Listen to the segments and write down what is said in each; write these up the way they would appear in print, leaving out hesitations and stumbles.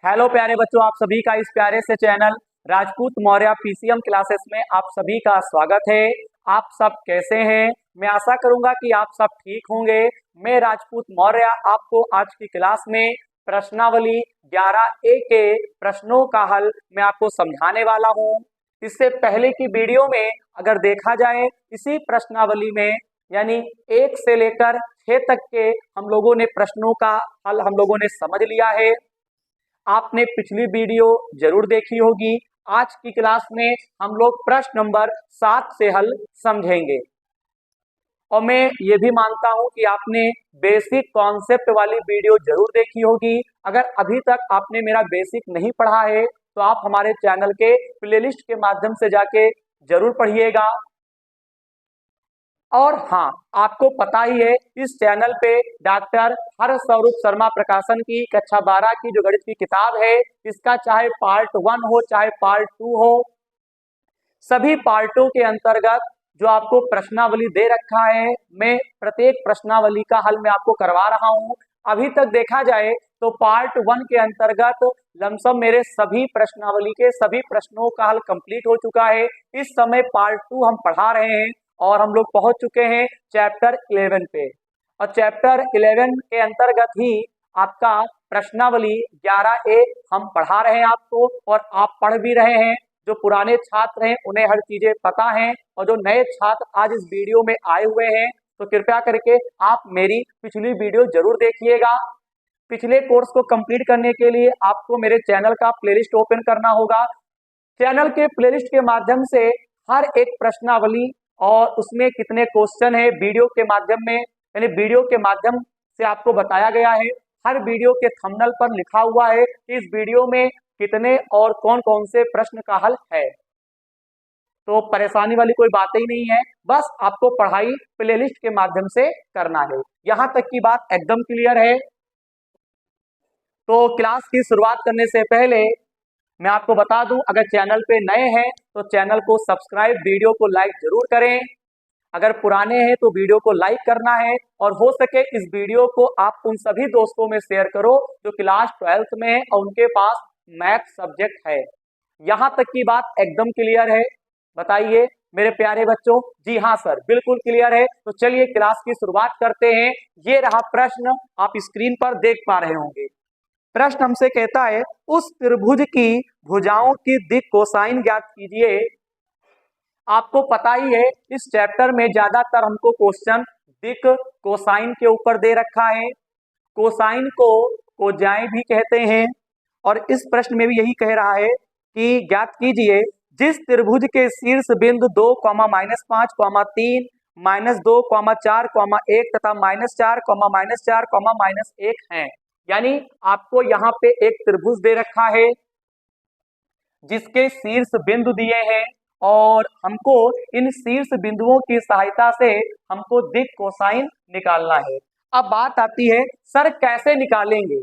Hello प्यारे बच्चों, आप सभी का इस प्यारे से channel Rajput Maurya PCM classes में आप सभी का स्वागत है। आप सब कैसे हैं? मैं आशा करूंगा कि आप सब ठीक होंगे। मैं राजपूत मौर्य आपको आज की क्लास में प्रश्नावली 11A के प्रश्नों का हल मैं आपको समझाने वाला हूं। इससे पहले की वीडियो में अगर देखा जाए, इसी प्रश्नावली में यानी 1 से लेकर 6 तक के हम लोगों ने प्रश्नों का हल हम लोगों ने समझ लिया है। आपने पिछली वीडियो जरूर देखी होगी। आज की क्लास में हम लोग प्रश्न नंबर 7 से हल समझेंगे और मैं ये भी मानता हूं कि आपने बेसिक कॉन्सेप्ट वाली वीडियो जरूर देखी होगी। अगर अभी तक आपने मेरा बेसिक नहीं पढ़ा है तो आप हमारे चैनल के प्लेलिस्ट के माध्यम से जाके जरूर पढ़िएगा। और हाँ, आपको पता ही है इस चैनल पे डॉक्टर हरस्वरूप शर्मा प्रकाशन की कक्षा 12 की जो गणित की किताब है, इसका चाहे पार्ट 1 हो चाहे पार्ट 2 हो, सभी पार्टों के अंतर्गत जो आपको प्रश्नावली दे रखा है, मैं प्रत्येक प्रश्नावली का हल मैं आपको करवा रहा हूं। अभी तक देखा जाए तो पार्ट 1 के अंतर्गत लमसम मेरे सभी प्रश्नावली के सभी प्रश्नों का हल कंप्लीट हो चुका है। इस समय पार्ट 2 हम पढ़ा रहे हैं और हम लोग पहुंच चुके हैं चैप्टर 11 पे। और चैप्टर 11 के अंतर्गत ही आपका प्रश्नावली 11A हम पढ़ा रहे हैं आपको, और आप पढ़ भी रहे हैं। जो पुराने छात्र हैं उन्हें हर चीजें पता हैं, और जो नए छात्र आज इस वीडियो में आए हुए हैं तो कृपया करके आप मेरी पिछली वीडियो जरूर देखिएगा। पिछले कोर्स को कंप्लीट करने के लिए आपको मेरे चैनल का प्लेलिस्ट ओपन करना होगा। चैनल के प्लेलिस्ट के माध्यम से हर एक प्रश्नावली और उसमें कितने क्वेश्चन है वीडियो के माध्यम में, यानी वीडियो के माध्यम से आपको बताया गया है। हर वीडियो के थंबनेल पर लिखा हुआ है कि इस वीडियो में कितने और कौन कौन से प्रश्न का हल है। तो परेशानी वाली कोई बात ही नहीं है, बस आपको पढ़ाई प्लेलिस्ट के माध्यम से करना है। यहां तक की बात एकदम क्लियर है। तो क्लास की शुरुआत करने से पहले मैं आपको बता दूं, अगर चैनल पे नए हैं तो चैनल को सब्सक्राइब, वीडियो को लाइक जरूर करें। अगर पुराने हैं तो वीडियो को लाइक करना है, और हो सके इस वीडियो को आप उन सभी दोस्तों में शेयर करो जो क्लास 12th में है और उनके पास मैथ सब्जेक्ट है। यहां तक की बात एकदम क्लियर है? बताइए मेरे प्यारे बच्चों। जी हाँ सर, बिल्कुल क्लियर है। तो चलिए क्लास की शुरुआत करते हैं। ये रहा प्रश्न, आप स्क्रीन पर देख पा रहे होंगे। प्रश्न हमसे कहता है, उस त्रिभुज की भुजाओं की दिक् कोसाइन ज्ञात कीजिए। आपको पता ही है इस चैप्टर में ज्यादातर हमको क्वेश्चन दिक् कोसाइन के ऊपर दे रखा है। कोसाइन को कोजाइन भी कहते हैं, और इस प्रश्न में भी यही कह रहा है कि ज्ञात कीजिए जिस त्रिभुज के शीर्ष बिंदु 2, -5, 3, -2, 4, 1 तथा -4, -4, -1 हैं। यानी आपको यहाँ पे एक त्रिभुज दे रखा है जिसके शीर्ष बिंदु दिए हैं, और हमको इन शीर्ष बिंदुओं की सहायता से हमको दिक् कोसाइन निकालना है। अब बात आती है, सर कैसे निकालेंगे?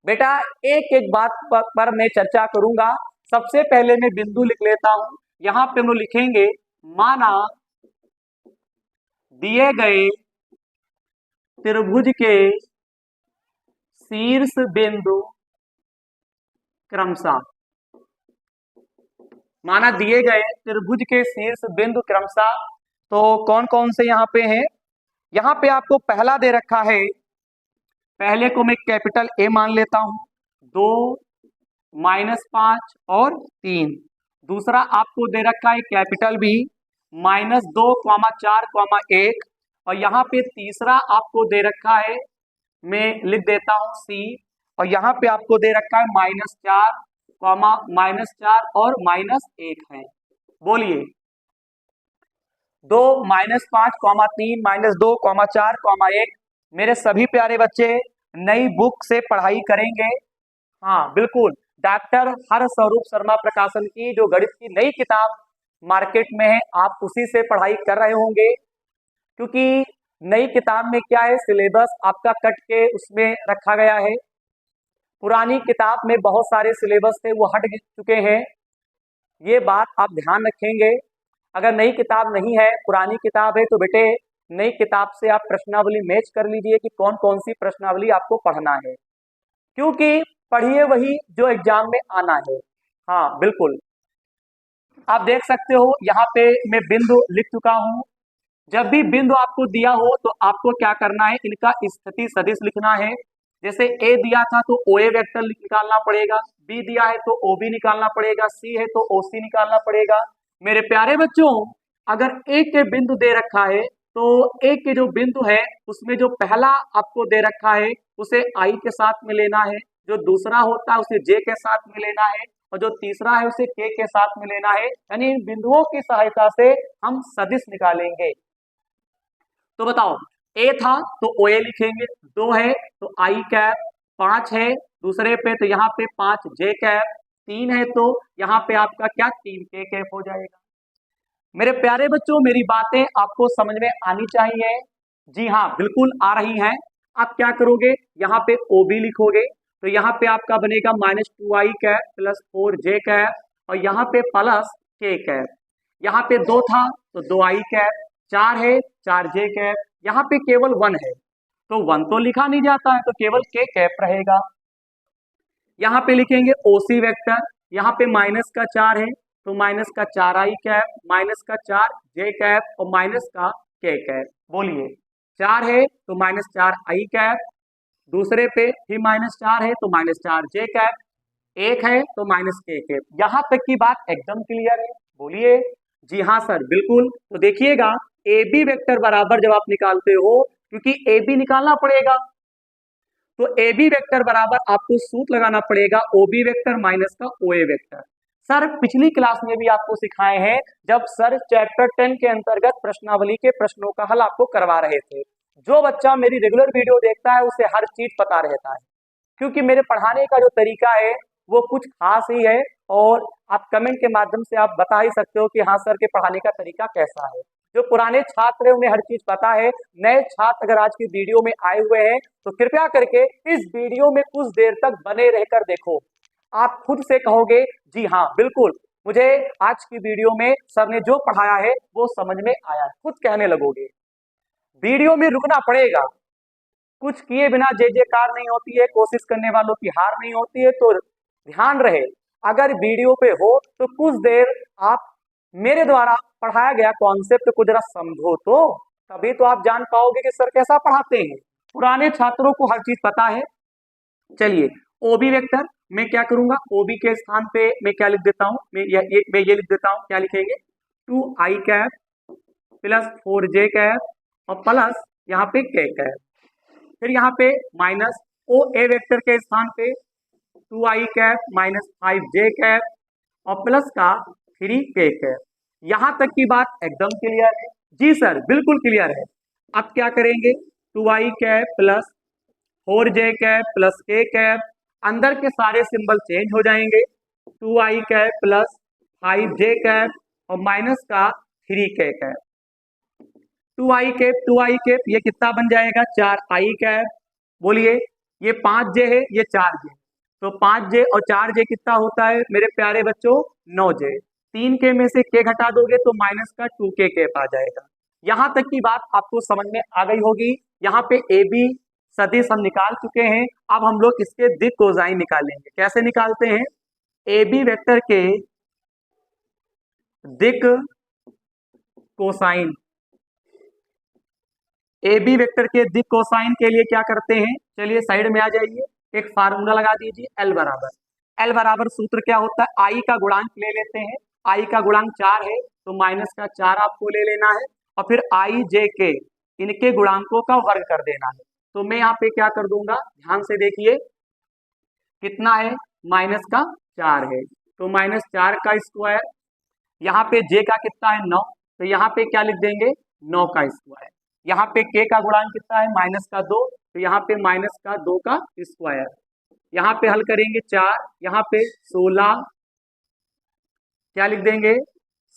बेटा एक एक बात पर मैं चर्चा करूंगा। सबसे पहले मैं बिंदु लिख लेता हूं। यहां पे हम लोग लिखेंगे, माना दिए गए त्रिभुज के शीर्ष बिंदु क्रमशः, माना दिए गए त्रिभुज के शीर्ष बिंदु क्रमशः, तो कौन कौन से यहाँ पे हैं? यहाँ पे आपको पहला दे रखा है, पहले को मैं कैपिटल ए मान लेता हूं, 2, -5 और 3। दूसरा आपको दे रखा है कैपिटल बी, -2, 4, 1, और यहाँ पे तीसरा आपको दे रखा है, मैं लिख देता हूं सी, और यहाँ पे आपको दे रखा है -4, -4 और -1 है। बोलिए 2, -5, 3, -2, 4, 1। मेरे सभी प्यारे बच्चे नई बुक से पढ़ाई करेंगे। हाँ बिल्कुल, डॉक्टर हरस्वरूप शर्मा प्रकाशन की जो गणित की नई किताब मार्केट में है, आप उसी से पढ़ाई कर रहे होंगे। क्योंकि नई किताब में क्या है, सिलेबस आपका कट के उसमें रखा गया है। पुरानी किताब में बहुत सारे सिलेबस थे वो हट चुके हैं, ये बात आप ध्यान रखेंगे। अगर नई किताब नहीं है, पुरानी किताब है, तो बेटे नई किताब से आप प्रश्नावली मैच कर लीजिए कि कौन कौन सी प्रश्नावली आपको पढ़ना है। क्योंकि पढ़िए वही जो एग्जाम में आना है। हाँ बिल्कुल, आप देख सकते हो यहाँ पे मैं बिंदु लिख चुका हूँ। जब भी बिंदु आपको दिया हो तो आपको क्या करना है, इनका स्थिति सदिश लिखना है। जैसे ए दिया था तो ओ ए वेक्टर निकालना पड़ेगा, बी दिया है तो ओ बी निकालना पड़ेगा, सी है तो ओ सी निकालना पड़ेगा। मेरे प्यारे बच्चों, अगर ए के बिंदु दे रखा है तो ए के जो बिंदु है उसमें जो पहला आपको दे रखा है उसे आई के साथ में लेना है, जो दूसरा होता है उसे जे के साथ में लेना है, और जो तीसरा है उसे के साथ में लेना है। यानी इन बिंदुओं की सहायता से हम सदिश निकालेंगे। तो बताओ, ए था तो ओ ए लिखेंगे, 2 है तो आई कैप, 5 है दूसरे पे तो यहाँ पे 5 जे कैप, 3 है तो यहाँ पे आपका क्या 3 के कैप हो जाएगा। मेरे प्यारे बच्चों, मेरी बातें आपको समझ में आनी चाहिए। जी हाँ बिल्कुल आ रही हैं। आप क्या करोगे, यहाँ पे ओ बी लिखोगे तो यहाँ पे आपका बनेगा -2i cap plus 4j cap, और यहाँ पे प्लस k कैप। यहाँ पे 2 था तो 2i कैप, 4 है 4j कैप, यहाँ पे केवल 1 है तो 1 तो लिखा नहीं जाता है तो केवल k कैप रहेगा। यहाँ पे लिखेंगे ओसी वेक्टर, यहाँ पे माइनस का 4 है तो माइनस का 4i कैप, माइनस का 4j कैप और माइनस का k कैप। बोलिए, 4 है तो -4i कैप, दूसरे पे भी -4 है तो -4j कैप, 1 है तो -k कैप। यहाँ तक की बात एकदम क्लियर है। बोलिए, जी हाँ सर बिल्कुल। तो देखिएगा, ए बी वेक्टर बराबर जब आप निकालते हो, क्योंकि ए बी निकालना पड़ेगा तो ए बी वेक्टर बराबर आपको सूत्र लगाना पड़ेगा ओ बी वेक्टर माइनस का ओ ए वेक्टर। सर पिछली क्लास में भी आपको सिखाए हैं जब सर चैप्टर 10 के अंतर्गत प्रश्नावली के प्रश्नों का हल आपको करवा रहे थे। जो बच्चा मेरी रेगुलर वीडियो देखता है उसे हर चीज पता रहता है, क्योंकि मेरे पढ़ाने का जो तरीका है वो कुछ खास ही है, और आप कमेंट के माध्यम से आप बता ही सकते हो कि हाँ सर के पढ़ाने का तरीका कैसा है। जो पुराने छात्र हैं उन्हें हर चीज पता है। नए छात्र अगर आज की वीडियो में आए हुए हैं तो कृपया करके इस वीडियो में कुछ देर तक बने रहकर देखो। आप खुद से कहोगे जी हाँ बिल्कुल, मुझे आज की वीडियो में सर ने जो पढ़ाया है वो समझ में आया, खुद कहने लगोगे। वीडियो में रुकना पड़ेगा, कुछ किए बिना जय जयकार नहीं होती है, कोशिश करने वालों की हार नहीं होती है। तो ध्यान रहे, अगर वीडियो पे हो तो कुछ देर आप मेरे द्वारा पढ़ाया गया कॉन्सेप्ट को जरा समझो, तो तभी तो आप जान पाओगे कि सर कैसा पढ़ाते हैं। पुराने छात्रों को हर चीज पता है। चलिए, ओबी वेक्टर मैं क्या करूंगा, ओबी के स्थान पे मैं क्या लिख देता हूं, मैं ये लिख देता हूं, क्या लिखेंगे 2i cap plus 4j cap और प्लस यहाँ पे k कैप। फिर यहाँ पे माइनस ओ ए वेक्टर के स्थान पे 2i cap minus 5j cap और प्लस का 3k कैप। यहां तक की बात एकदम क्लियर है? जी सर बिल्कुल क्लियर है। अब क्या करेंगे, 2i cap plus 4j cap plus k cap, अंदर के सारे सिंबल चेंज हो जाएंगे, 2i cap plus 5j cap और माइनस का 3k कैप। 2i कैप ये कितना बन जाएगा, 4i कैप। बोलिए, ये 5j है ये 4j, तो 5j और 4j कितना होता है मेरे प्यारे बच्चों, 9j। 3k में से k घटा दोगे तो माइनस का 2k कैप आ जाएगा। यहां तक की बात आपको समझ में आ गई होगी। यहाँ पे ए बी सदिश हम निकाल चुके हैं, अब हम लोग इसके दिक कोसाइन निकालेंगे। कैसे निकालते हैं, ए बी वेक्टर के दिक कोसाइन, ए बी वेक्टर के दिक कोसाइन के लिए क्या करते हैं, चलिए साइड में आ जाइए, एक फार्मूला लगा दीजिए, एल बराबर सूत्र क्या होता है, आई का गुणांक ले लेते हैं, आई का गुणांक 4 है तो माइनस का 4 आपको ले लेना है, और फिर आई जे के इनके गुणांकों का वर्ग कर देना है। तो मैं यहाँ पे क्या कर दूंगा, ध्यान से देखिए, कितना है, माइनस का 4 है तो -4 का स्क्वायर, यहाँ पे जे का कितना है 9, तो यहाँ पे क्या लिख देंगे 9 का स्क्वायर। यहाँ पे के का गुणांक कितना है माइनस का 2, तो यहाँ पे माइनस का 2 का स्क्वायर। यहाँ पे हल करेंगे 4, यहाँ पे 16, क्या लिख देंगे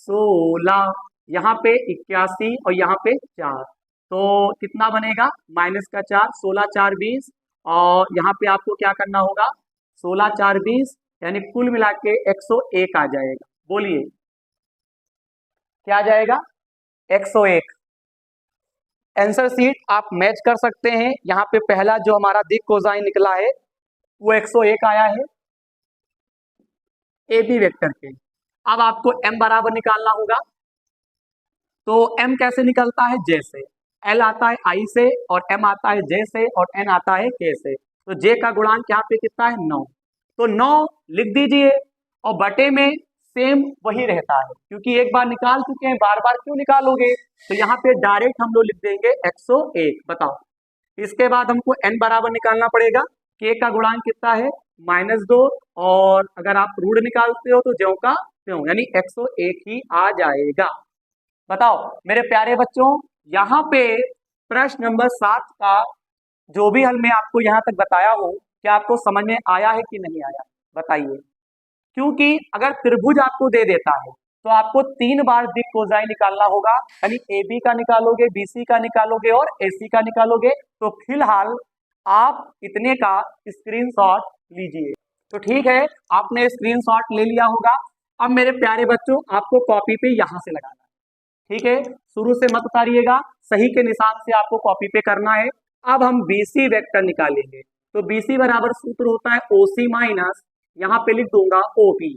16, यहाँ पे 81 और यहाँ पे 4, तो कितना बनेगा माइनस का 4, 16 4 20, और यहाँ पे आपको क्या करना होगा 16 4 20, यानी कुल मिला के 101 आ जाएगा। बोलिए क्या आ जाएगा, 101। आंसर शीट आप मैच कर सकते हैं। यहाँ पे पहला जो हमारा दिक कोसाइन निकला है वो 101 आया है ए बी वेक्टर पे। अब आपको m बराबर निकालना होगा। तो m कैसे निकलता है? j से। l आता है i से, और m आता है j से, और n आता है k से। तो j का गुणांक यहाँ पे कितना है? 9। तो 9 लिख दीजिए, और बटे में सेम वही रहता है, क्योंकि एक बार निकाल चुके हैं, बार बार क्यों निकालोगे? तो यहाँ पे डायरेक्ट हम लोग लिख देंगे 101। बताओ, इसके बाद हमको n बराबर निकालना पड़ेगा। k का गुणांक कितना है? -2, और अगर आप रूट निकालते हो तो ज्यों का त्यों, यानी 101 ही आ जाएगा। बताओ मेरे प्यारे बच्चों, यहाँ पे प्रश्न नंबर 7 का जो भी हल मैं आपको यहाँ तक बताया हूँ, क्या आपको समझ में आया है कि नहीं आया? बताइए। क्योंकि अगर त्रिभुज आपको दे देता है तो आपको 3 बार दिक कोसाइन निकालना होगा, यानी ए बी का निकालोगे, बीसी का निकालोगे और एसी का निकालोगे। तो फिलहाल आप इतने का स्क्रीनशॉट लीजिए। तो ठीक है, आपने स्क्रीनशॉट ले लिया होगा। अब मेरे प्यारे बच्चों, आपको कॉपी पे यहां से लगाना है, ठीक है? शुरू से मत उतारिएगा, सही के निशान से आपको कॉपी पे करना है। अब हम बीसी वेक्टर निकालेंगे। तो बीसी बराबर सूत्र होता है ओसी माइनस, यहाँ पे लिख दूंगा ओबी।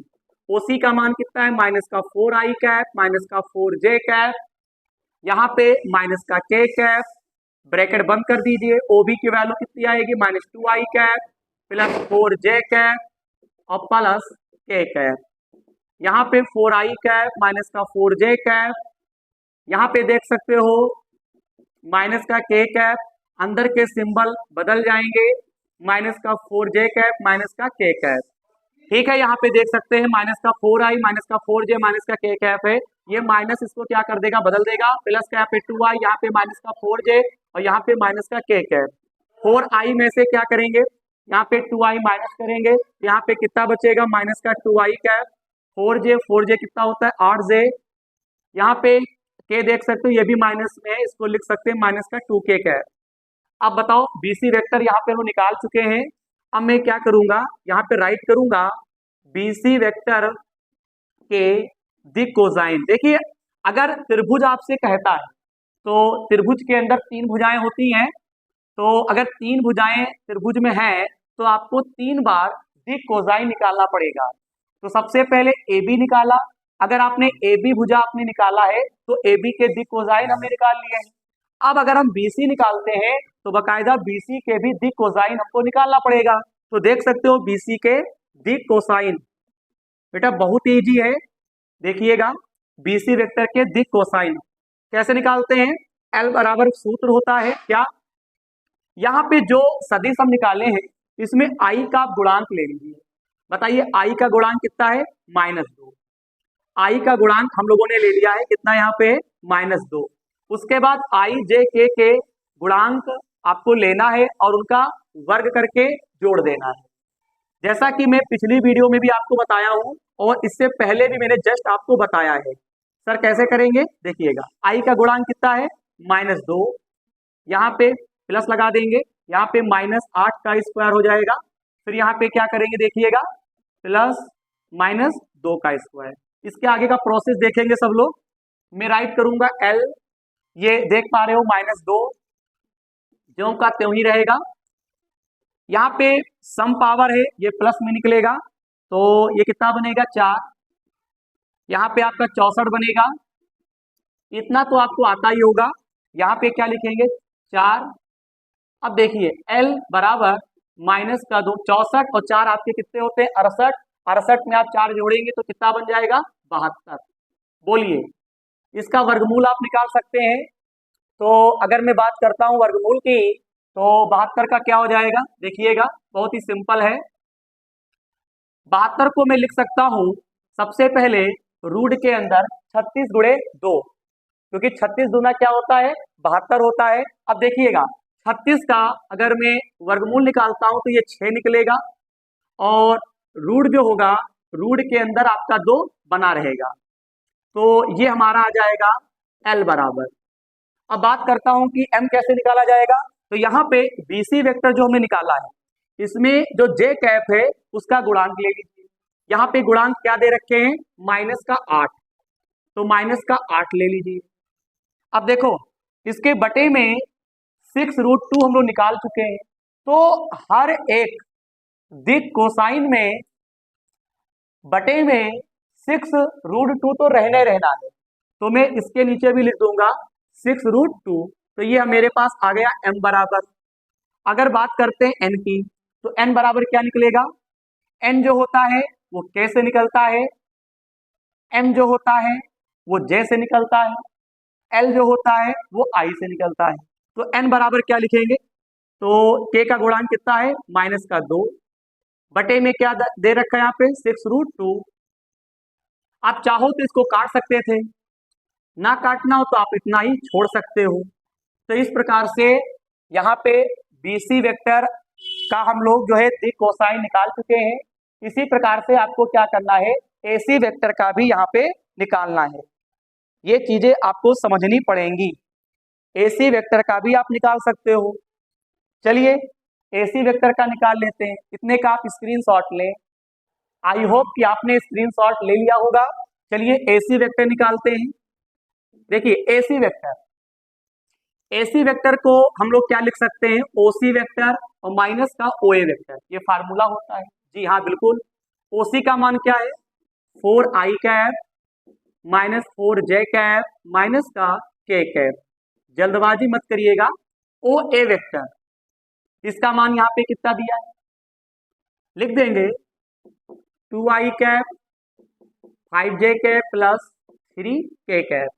ओसी का मान कितना है? -4i कैप -4j कैप, यहाँ पे -k कैप, ब्रैकेट बंद कर दीजिए। ओबी की वैल्यू कितनी आएगी? -2i कैप +4j कैप और +k कैप। यहाँ पे 4i कैप -4j कैप, यहाँ पे देख सकते हो -k कैप, अंदर के सिंबल बदल जाएंगे, -4j कैप -k कैप। ठीक है, यहाँ पे देख सकते हैं -4i -4j -k कैप है। ये माइनस इसको क्या कर देगा? बदल देगा। प्लस क्या पे 2i, यहाँ पे -4j और यहाँ पे -k कैप। 4i में से क्या करेंगे? यहाँ पे 2i माइनस करेंगे, यहाँ पे कितना बचेगा? -2i cap. 4j कितना होता है? 8j। यहाँ पे k देख सकते हो, ये भी माइनस में है, इसको लिख सकते हैं -2k कैप। अब बताओ, बीसी वेक्टर यहाँ पे हम निकाल चुके हैं। अब मैं क्या करूंगा? यहाँ पे राइट करूंगा बीसी वेक्टर के दिक कोसाइन। देखिए, अगर त्रिभुज आपसे कहता है तो त्रिभुज के अंदर 3 भुजाएं होती हैं। तो अगर 3 भुजाएं त्रिभुज में हैं तो आपको 3 बार दिक कोसाइन निकालना पड़ेगा। तो सबसे पहले ए बी निकाला। अगर आपने ए बी भुजा आपने निकाला है तो ए बी के दिक कोसाइन हमने निकाल लिए हैं। अब अगर हम बीसी निकालते हैं तो बकायदा बीसी के भी दिक कोसाइन हमको निकालना पड़ेगा। तो देख सकते हो बीसी के दिक कोसाइन, बेटा बहुत इजी है। देखिएगा, बीसी वेक्टर के दिक कोसाइन कैसे निकालते हैं? एल बराबर सूत्र होता है क्या? यहाँ पे जो सदिश हम निकाले हैं इसमें आई का आप गुणांक ले लीजिए। बताइए, आई का गुणांक कितना है? -2। आई का गुणांक हम लोगों ने ले लिया है, कितना यहाँ पे? -2। उसके बाद आई जे के गुणांक आपको लेना है और उनका वर्ग करके जोड़ देना है, जैसा कि मैं पिछली वीडियो में भी आपको बताया हूं और इससे पहले भी मैंने जस्ट आपको बताया है। सर कैसे करेंगे? देखिएगा, आई का गुणांक कितना है? -2, यहाँ पे प्लस लगा देंगे, यहाँ पे -8 का स्क्वायर हो जाएगा। फिर यहाँ पे क्या करेंगे? देखिएगा, प्लस -2 का स्क्वायर। इसके आगे का प्रोसेस देखेंगे सब लोग। मैं राइट करूंगा एल, ये देख पा रहे हो -2 ज्यों का त्यों ही रहेगा। यहाँ पे सम पावर है, ये प्लस में निकलेगा, तो ये कितना बनेगा? 4। यहाँ पे आपका 64 बनेगा। इतना तो आपको आता ही होगा। यहाँ पे क्या लिखेंगे? 4। अब देखिए, L बराबर -2, 64 और 4 आपके कितने होते हैं? 68। 68 में आप 4 जोड़ेंगे तो कितना बन जाएगा? 72। बोलिए, इसका वर्गमूल आप निकाल सकते हैं। तो अगर मैं बात करता हूं वर्गमूल की, तो 72 का क्या हो जाएगा? देखिएगा, बहुत ही सिंपल है। 72 को मैं लिख सकता हूं सबसे पहले रूट के अंदर 36 गुणे 2, क्योंकि 36 दूना क्या होता है? 72 होता है। अब देखिएगा, 36 का अगर मैं वर्गमूल निकालता हूं तो ये 6 निकलेगा, और रूट जो होगा, रूट के अंदर आपका 2 बना रहेगा, तो ये हमारा आ जाएगा L बराबर। अब बात करता हूं कि M कैसे निकाला जाएगा। तो यहाँ पे BC वेक्टर जो हमने निकाला है, इसमें जो J कैप है उसका गुणांक ले लीजिए। यहाँ पे गुणांक क्या दे रखे हैं? -8, तो -8 ले लीजिए। अब देखो, इसके बटे में 6√2 हम लोग निकाल चुके हैं, तो हर एक दिक कोसाइन में बटे में 6√2 तो रहने रहना है, तो मैं इसके नीचे भी लिख दूंगा 6√2। तो ये मेरे पास आ गया m बराबर। अगर बात करते हैं n की, तो n बराबर क्या निकलेगा? n जो होता है वो k से निकलता है, m जो होता है वो j से निकलता है, l जो होता है वो i से निकलता है। तो n बराबर क्या लिखेंगे? तो k का गुणांक कितना है? -2 बटे में क्या दे रखा है यहाँ पे? 6√2। आप चाहो तो इसको काट सकते थे, ना काटना हो तो आप इतना ही छोड़ सकते हो। तो इस प्रकार से यहाँ पे BC वेक्टर का हम लोग जो है दिक कोसाइन निकाल चुके हैं। इसी प्रकार से आपको क्या करना है? AC वेक्टर का भी यहाँ पे निकालना है। ये चीजें आपको समझनी पड़ेंगी। AC वेक्टर का भी आप निकाल सकते हो। चलिए AC वेक्टर का निकाल लेते हैं। इतने का आप स्क्रीनशॉट लें। आई होप कि आपने स्क्रीनशॉट ले लिया होगा। चलिए AC वेक्टर निकालते हैं। देखिए AC वेक्टर को हम लोग क्या लिख सकते हैं? OC वेक्टर और माइनस का OA वेक्टर, ये फार्मूला होता है। जी हाँ बिल्कुल। OC का मान क्या है? 4i cap minus 4j cap minus का k कैप। जल्दबाजी मत करिएगा। OA वेक्टर, इसका मान यहाँ पे कितना दिया है? लिख देंगे 2i cap 5j cap plus 3k cap.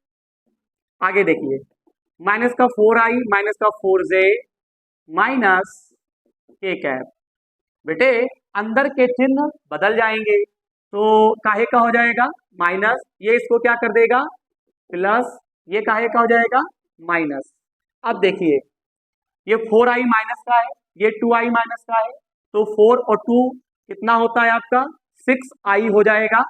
आगे देखिए माइनस का 4i माइनस का 4j माइनस k कैप। बेटे अंदर के चिन्ह बदल जाएंगे, तो काहे का हो जाएगा? माइनस। ये इसको क्या कर देगा? प्लस। ये काहे का हो जाएगा? माइनस। अब देखिए ये 4i माइनस का है, ये 2i माइनस का है, तो 4 और 2 कितना होता है आपका? 6i हो जाएगा।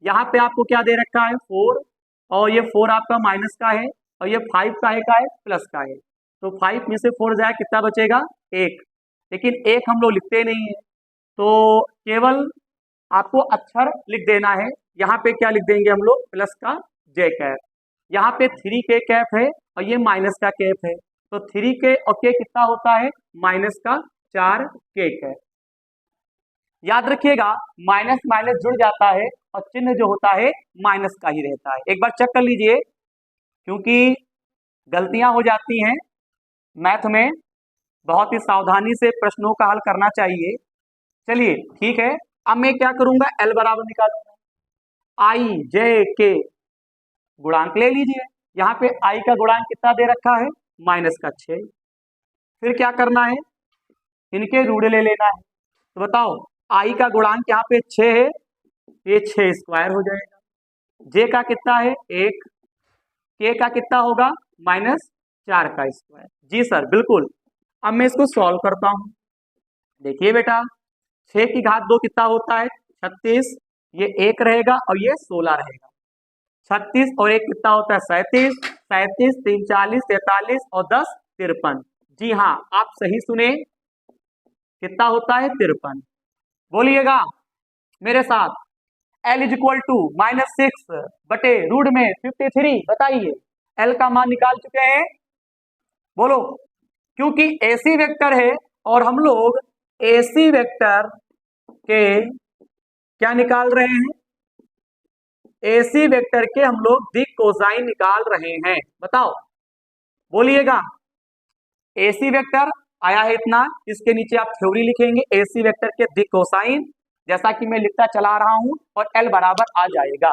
यहाँ पे आपको क्या दे रखा है? 4, और ये 4 आपका माइनस का है, और ये 5 का है प्लस का है। तो 5 में से 4 जाए कितना बचेगा? 1। लेकिन 1 हम लोग लिखते नहीं है, तो केवल आपको अक्षर लिख देना है। यहाँ पे क्या लिख देंगे हम लोग? प्लस का j कैप। यहाँ पे 3k कैप है और ये माइनस का कैप है, तो 3k और k कितना होता है? माइनस का 4k कैप। याद रखिएगा माइनस माइनस जुड़ जाता है और चिन्ह जो होता है माइनस का ही रहता है। एक बार चेक कर लीजिए, क्योंकि गलतियां हो जाती हैं मैथ में। बहुत ही सावधानी से प्रश्नों का हल करना चाहिए। चलिए ठीक है, अब मैं क्या करूंगा? L बराबर निकालूंगा। I J K गुणांक ले लीजिए। यहाँ पे I का गुणांक कितना दे रखा है? -6। फिर क्या करना है? इनके रूट ले लेना है। तो बताओ I का गुणांक यहाँ पे 6 है, ये 6 स्क्वायर हो जाएगा। J का कितना है? 1। K का कितना होगा? -4 का स्क्वायर। जी सर बिल्कुल। अब मैं इसको सॉल्व करता हूं। देखिए बेटा 6 की घात 2 कितना होता है? 36। ये 1 रहेगा और ये 16 रहेगा। 36 और 1 कितना होता है? 37। 37 3 40 43 और 10 53। जी हाँ आप सही सुने, कितना होता है? 53। बोलिएगा मेरे साथ। L इज इक्वल टू -6 बटे रूट में 53। बताइए L का मान निकाल चुके हैं? बोलो। क्योंकि AC वेक्टर है और हम लोग AC वेक्टर के क्या निकाल रहे हैं? AC वेक्टर के हम लोग दिक कोसाइन निकाल रहे हैं। बताओ बोलिएगा। AC वेक्टर आया है इतना, इसके नीचे आप थ्योरी लिखेंगे AC वेक्टर के दिक कोसाइन, जैसा कि मैं लिखता चला रहा हूं, और L बराबर आ जाएगा।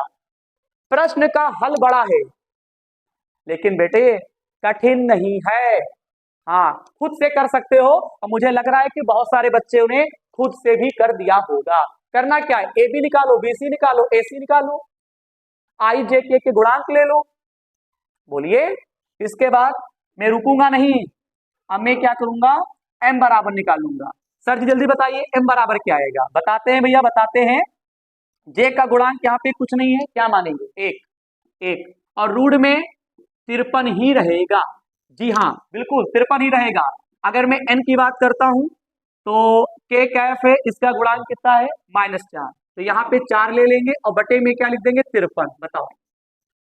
प्रश्न का हल बड़ा है लेकिन बेटे कठिन नहीं है। हाँ खुद से कर सकते हो, और मुझे लग रहा है कि बहुत सारे बच्चे उन्हें खुद से भी कर दिया होगा। करना क्या है? AB निकालो, BC निकालो, AC निकालो, I J K के गुणांक ले लो। बोलिए। इसके बाद मैं रुकूंगा नहीं, अब मैं क्या करूंगा? M बराबर निकालूंगा। सर जी जल्दी बताइए M बराबर क्या आएगा? बताते हैं भैया, बताते हैं। J का गुणांक यहाँ पे कुछ नहीं है, क्या मानेंगे? 1 और रूट में 53 ही रहेगा। जी हाँ बिल्कुल 53 ही रहेगा। अगर मैं n की बात करता हूं तो k कैफ है, इसका गुणांक कितना है? -4। तो यहाँ पे 4 ले लेंगे और बटे में क्या लिख देंगे? 53। बताओ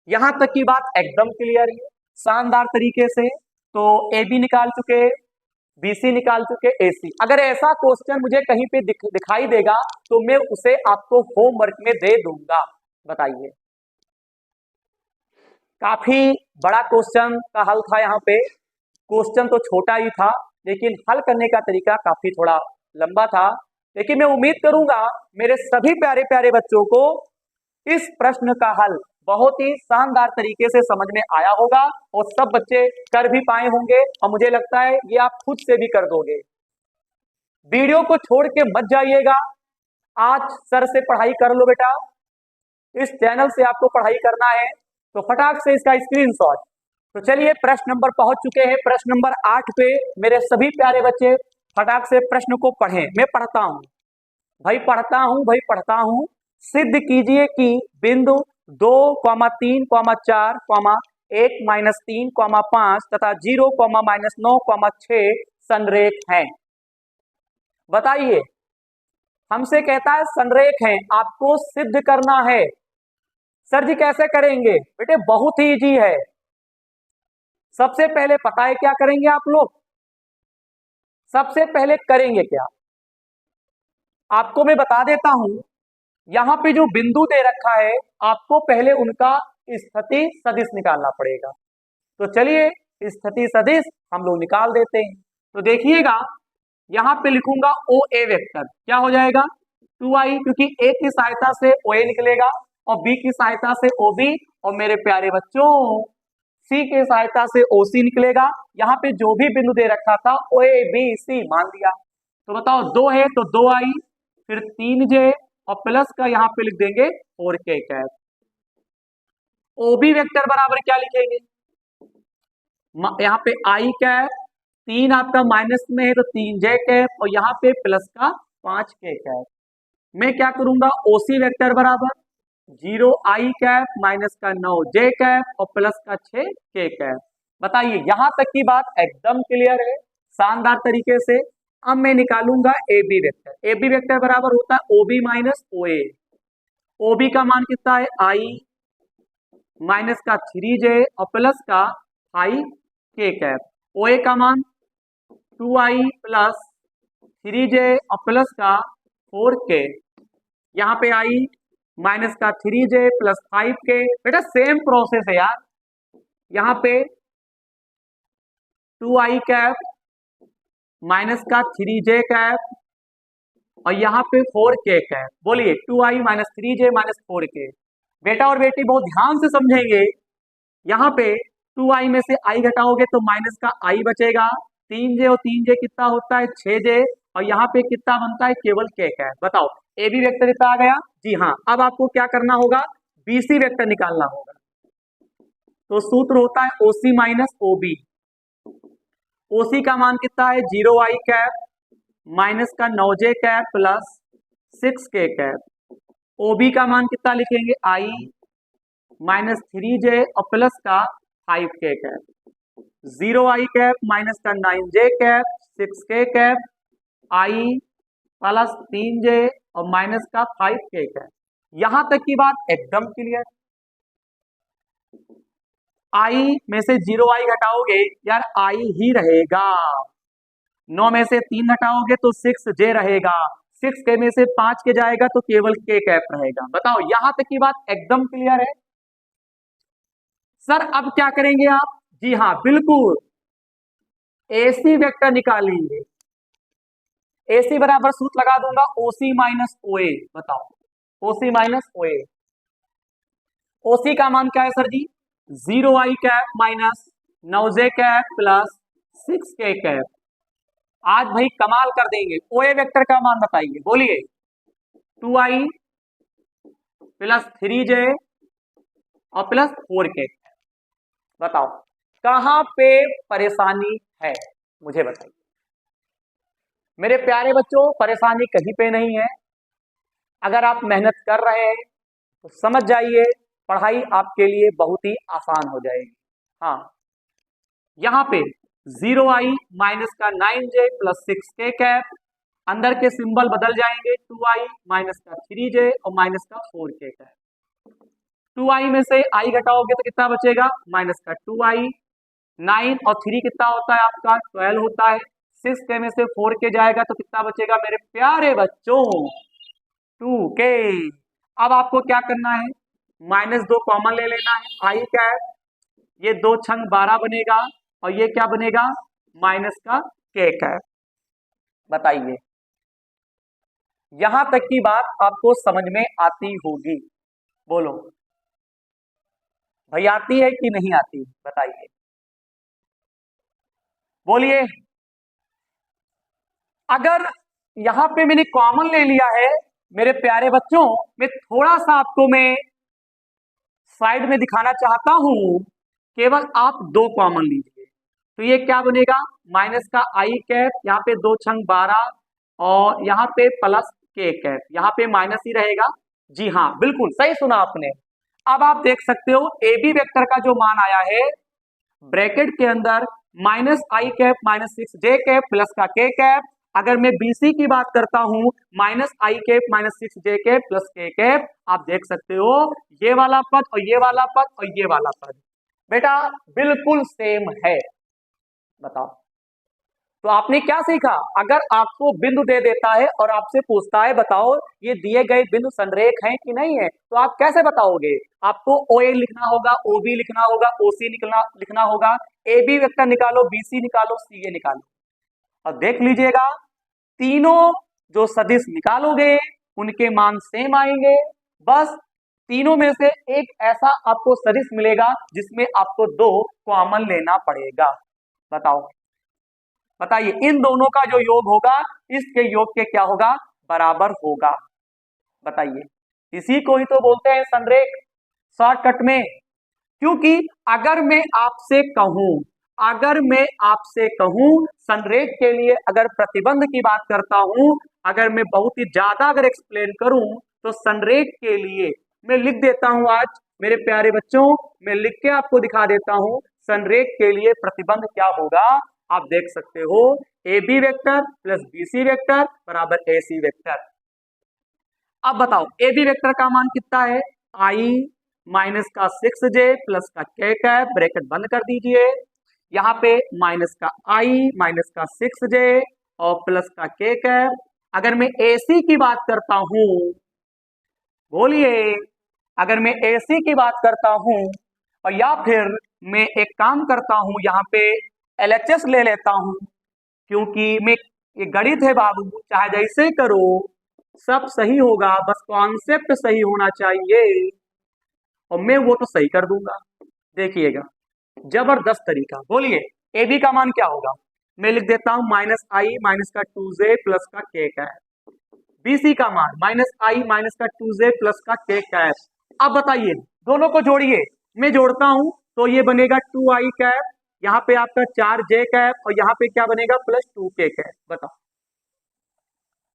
यहां तक की बात एकदम क्लियर है, शानदार तरीके से। तो AB निकाल चुके, BC निकाल चुके, AC। अगर ऐसा क्वेश्चन मुझे कहीं पे दिखाई देगा तो मैं उसे आपको होमवर्क में दे दूंगा। बताइए, काफी बड़ा क्वेश्चन का हल था यहाँ पे। क्वेश्चन तो छोटा ही था लेकिन हल करने का तरीका काफी थोड़ा लंबा था। लेकिन मैं उम्मीद करूंगा मेरे सभी प्यारे प्यारे बच्चों को इस प्रश्न का हल बहुत ही शानदार तरीके से समझ में आया होगा और सब बच्चे कर भी पाए होंगे, और मुझे लगता है ये आप खुद से भी कर दोगे। वीडियो को छोड़ के मत जाइएगा, आज सर से पढ़ाई कर लो बेटा। इस चैनल से आपको पढ़ाई करना है तो फटाक से इसका स्क्रीनशॉट। तो चलिए प्रश्न नंबर पहुंच चुके हैं, प्रश्न नंबर 8 पे। मेरे सभी प्यारे बच्चे फटाक से प्रश्न को पढ़ें। मैं पढ़ता हूं भाई, पढ़ता हूं। सिद्ध कीजिए कि बिंदु 2, 3, 4, 1, -3, 5 तथा 0, -9, 6 संरेख हैं। बताइए, हमसे कहता है संरेख हैं, आपको सिद्ध करना है। सर जी कैसे करेंगे? बेटे बहुत ही इजी है। सबसे पहले पता है क्या करेंगे आप लोग? सबसे पहले करेंगे क्या, आपको मैं बता देता हूं। यहां पे जो बिंदु दे रखा है आपको पहले उनका स्थिति सदिश निकालना पड़ेगा। तो चलिए स्थिति सदिश हम लोग निकाल देते हैं। तो देखिएगा यहां पे लिखूंगा OA वेक्टर, क्या हो जाएगा 2i, क्योंकि A की सहायता से OA निकलेगा और B की सहायता से OB, और मेरे प्यारे बच्चों C की सहायता से OC निकलेगा। यहाँ पे जो भी बिंदु दे रखा था OABC मान लिया। तो बताओ 2 है तो 2i, फिर 3j और प्लस का यहाँ पे लिख देंगे 4k कैप। OB वेक्टर बराबर क्या लिखेंगे? यहाँ पे i कैप, 3 आपका माइनस में है तो 3j कैप, और यहाँ पे प्लस का 5k कैप। मैं क्या करूंगा, OC वेक्टर बराबर 0i कैप माइनस का 9j कैप और प्लस का 6k कैप। बताइए यहां तक की बात एकदम क्लियर है, शानदार तरीके से। अब मैं निकालूंगा AB वेक्टर। AB वेक्टर बराबर होता है OB माइनस OA। OB का मान कितना है i माइनस का 3j और प्लस का 5k कैप। OA का मान 2i प्लस 3j और प्लस का 4k। यहाँ पे i माइनस का 3j प्लस 5k। बेटा सेम प्रोसेस है यार, यहाँ पे 2i कैप माइनस का 3j कैप और यहाँ पे 4k कैप। बोलिए 2i minus 3j minus 4k। बेटा और बेटी बहुत ध्यान से समझेंगे, यहाँ पे 2i में से i घटाओगे तो माइनस का i बचेगा, 3j और 3j कितना होता है 6j, और यहाँ पे कितना बनता है केवल k कैप। बताओ AB वेक्टर इतना आ गया जी हाँ। अब आपको क्या करना होगा, BC वेक्टर निकालना होगा। तो सूत्र होता है OC माइनस OB। OC का मान कितना है 0i कैप माइनस का 9j cap plus 6k cap. OB का मान कितना लिखेंगे i माइनस 3j और प्लस का 5k cap. 0i cap minus का 9j cap 6k cap, i plus 3j और माइनस का 5k कैप। यहां तक की बात एकदम क्लियर। i में से 0i घटाओगे यार i ही रहेगा, 9 में से 3 घटाओगे तो 6j रहेगा, 6k में से 5k जाएगा तो केवल k कैप रहेगा। बताओ यहां तक की बात एकदम क्लियर है। सर अब क्या करेंगे आप? जी हाँ बिल्कुल, AC वेक्टर निकालेंगे। AC बराबर सूत्र लगा दूंगा OC माइनस OA। बताओ OC माइनस OA। OC का मान क्या है सर जी 0i cap minus 9j cap plus 6k cap. आज भाई कमाल कर देंगे। OA वेक्टर का मान बताइए, बोलिए 2i प्लस 3j और प्लस 4k। बताओ कहां पे परेशानी है, मुझे बताइए। मेरे प्यारे बच्चों परेशानी कहीं पे नहीं है। अगर आप मेहनत कर रहे हैं तो समझ जाइए पढ़ाई आपके लिए बहुत ही आसान हो जाएगी। हाँ यहाँ पे 0i माइनस का 9j प्लस 6k कैप, अंदर के सिंबल बदल जाएंगे, 2i माइनस का 3j और माइनस का 4k कैप। 2i में से i घटाओगे तो कितना बचेगा माइनस का 2i, 9 और 3 कितना होता है आपका 12 होता है, 6k में से 4k जाएगा तो कितना बचेगा मेरे प्यारे बच्चों? 2k। अब आपको क्या करना है, -2 कॉमन ले लेना है, आई कैप, ये 2 छंग 12 बनेगा और ये क्या बनेगा, माइनस का k कैप। बताइए, यहां तक की बात आपको समझ में आती होगी? बोलो भाई, आती है कि नहीं आती? बताइए, बोलिए। अगर यहां पे मैंने कॉमन ले लिया है मेरे प्यारे बच्चों, मैं थोड़ा सा आपको मैं साइड में दिखाना चाहता हूं, केवल आप 2 कॉमन लीजिए तो ये क्या बनेगा, माइनस का आई कैप, यहाँ पे 2 छंग 12 और यहाँ पे प्लस के कैप, यहाँ पे माइनस ही रहेगा। जी हाँ, बिल्कुल सही सुना आपने। अब आप देख सकते हो ए बी वेक्टर का जो मान आया है ब्रैकेट के अंदर minus I cap minus 6j cap plus का के कैप। अगर मैं बीसी की बात करता हूं, minus I cap minus 6j cap plus K cap. आप देख सकते हो ये वाला पद और ये वाला पद और ये वाला पद बेटा बिल्कुल सेम है। बताओ, तो आपने क्या सीखा? अगर आपको बिंदु दे देता है और आपसे पूछता है बताओ ये दिए गए बिंदु संरेख हैं कि नहीं है, तो आप कैसे बताओगे? आपको OA लिखना होगा, OB लिखना होगा, OC लिखना होगा, AB वेक्टर निकालो, BC निकालो, CA निकालो। और देख लीजिएगा तीनों जो सदिश निकालोगे उनके मान सेम आएंगे। बस तीनों में से एक ऐसा आपको सदिश मिलेगा जिसमें आपको 2 कॉमन लेना पड़ेगा। बताओ, बताइए, इन दोनों का जो योग होगा इसके योग के क्या होगा, बराबर होगा। बताइए, इसी को ही तो बोलते हैं संरेख शॉर्टकट में। क्योंकि अगर मैं आपसे कहूं संरेख के लिए अगर प्रतिबंध की बात करता हूं, अगर मैं बहुत ही ज्यादा अगर एक्सप्लेन करूं तो संरेख के लिए मैं लिख देता हूं, आज मेरे प्यारे बच्चों मैं लिख के आपको दिखा देता हूं संरेख के लिए प्रतिबंध क्या होगा। आप देख सकते हो A B vector plus BC vector बराबर AC वेक्टर। अब बताओ ए बी वेक्टर का मान कितना है, आई माइनस का 6j प्लस का k कैप, ब्रैकेट बंद कर दीजिए, यहाँ पे माइनस का आई माइनस का 6j और प्लस का k कैप। अगर मैं AC की बात करता हूं, बोलिए, अगर मैं AC की बात करता हूं और या फिर मैं एक काम करता हूं यहाँ पे LHS ले लेता हूं, क्योंकि मैं ये गणित है बाबू, चाहे जैसे करो सब सही होगा, बस कॉन्सेप्ट सही होना चाहिए और मैं वो तो सही कर दूंगा। देखिएगा जबरदस्त तरीका। बोलिए ए बी का मान क्या होगा, मैं लिख देता हूं माइनस आई माइनस का 2j प्लस का k कैप। BC का मान माइनस आई माइनस का 2j प्लस का k कैप। अब बताइए दोनों को जोड़िए, मैं जोड़ता हूं तो ये बनेगा 2i कैप, यहाँ पे आपका 4j कैप और यहाँ पे क्या बनेगा प्लस 2k कैप। बताओ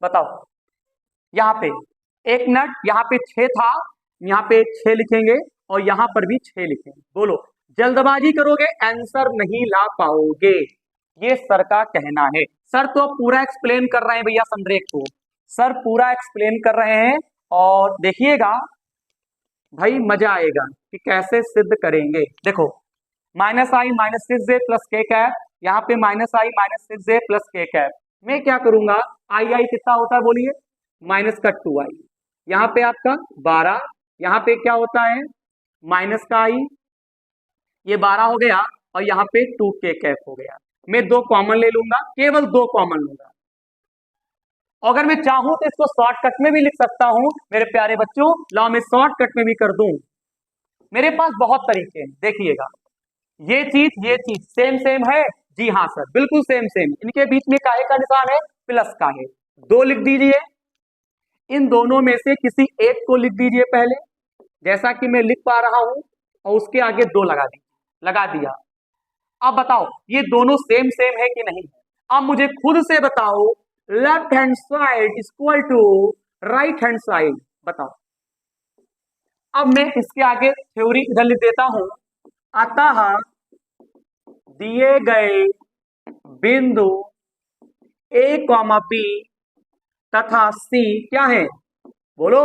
बताओ, यहाँ पे एक मिनट, यहाँ पे 6 था, यहाँ पे 6 लिखेंगे और यहाँ पर भी 6 लिखेंगे। बोलो, जल्दबाजी करोगे आंसर नहीं ला पाओगे, ये सर का कहना है। सर तो पूरा एक्सप्लेन कर रहे हैं भैया संरेख को, सर पूरा एक्सप्लेन कर रहे हैं और देखिएगा भाई मजा आएगा कि कैसे सिद्ध करेंगे। देखो minus I minus 6j plus k cap, यहाँ पे minus I minus 6j plus k cap. मैं क्या करूंगा, आई कितना होता है बोलिए, माइनस का 2i, यहाँ पे आपका 12, यहाँ पे क्या होता है माइनस का आई, ये 12 हो गया और यहाँ पे 2k कैप हो गया। मैं 2 कॉमन ले लूंगा, केवल 2 कॉमन लूंगा। अगर मैं चाहूं तो इसको शॉर्टकट में भी लिख सकता हूं मेरे प्यारे बच्चों, लाओ मैं शॉर्टकट में भी कर दूं। मेरे पास बहुत तरीके हैं, देखिएगा ये चीज सेम सेम है। जी हाँ सर, बिल्कुल सेम सेम। इनके बीच में काहे का निशान है, प्लस का है। 2 लिख दीजिए, इन दोनों में से किसी एक को लिख दीजिए पहले, जैसा कि मैं लिख पा रहा हूं, और उसके आगे 2 लगा दीजिए, लगा दिया। अब बताओ ये दोनों सेम सेम है कि नहीं है? अब मुझे खुद से बताओ, left hand side equal to right hand side. बताओ, अब मैं इसके आगे थ्योरी इधर लिख देता हूं, अतः दिए गए बिंदु A, B तथा C क्या है, बोलो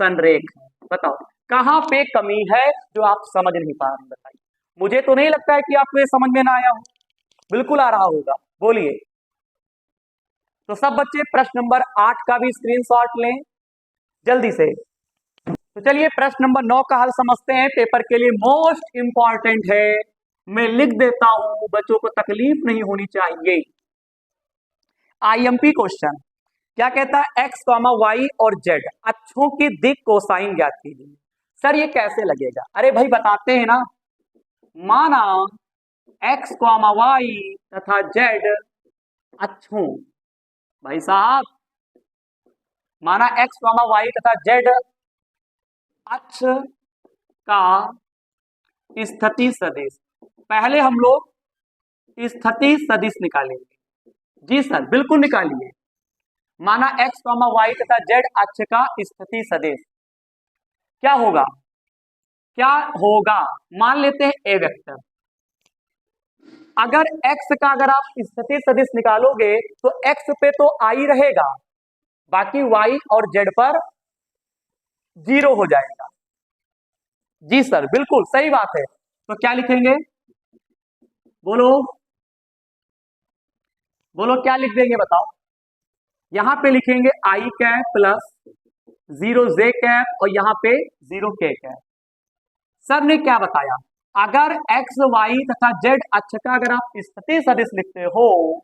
संरेख। बताओ कहां पे कमी है जो आप समझ नहीं पा रहे, बताइए। मुझे तो नहीं लगता है कि आपको ये समझ में ना आया हो, बिल्कुल आ रहा होगा। बोलिए तो सब बच्चे प्रश्न नंबर 8 का भी स्क्रीनशॉट लें जल्दी से। तो चलिए प्रश्न नंबर 9 का हल समझते हैं, पेपर के लिए मोस्ट इंपॉर्टेंट है। मैं लिख देता हूं, बच्चों को तकलीफ नहीं होनी चाहिए। आईएमपी क्वेश्चन क्या कहता है, एक्स कॉमा वाई और जेड अक्षों की दिक कोसाइन ज्ञात कीजिए। सर ये कैसे लगेगा? अरे भाई बताते हैं ना। माना एक्स कॉमा वाई तथा जेड अक्षों, भाई साहब माना एक्स कॉमा वाई तथा जेड अक्ष का स्थिति सदिश। पहले हम लोग स्थिति सदिश निकालेंगे। जी सर बिल्कुल निकालिए। माना एक्स कॉमा वाई तथा जेड अक्ष का स्थिति सदिश क्या होगा? क्या होगा? मान लेते हैं ए वेक्टर। अगर एक्स का अगर आप स्थिति सदिश निकालोगे तो एक्स पे तो आई रहेगा, बाकी वाई और जेड पर 0 हो जाएगा। जी सर बिल्कुल सही बात है। तो क्या लिखेंगे? बोलो बोलो क्या लिख देंगे बताओ? यहां पे लिखेंगे आई कैप प्लस 0 जे कैप और यहां पे 0 के कैप। सर ने क्या बताया? अगर एक्स वाई तथा जेड अक्ष का अगर आप स्थिति सदिश लिखते हो,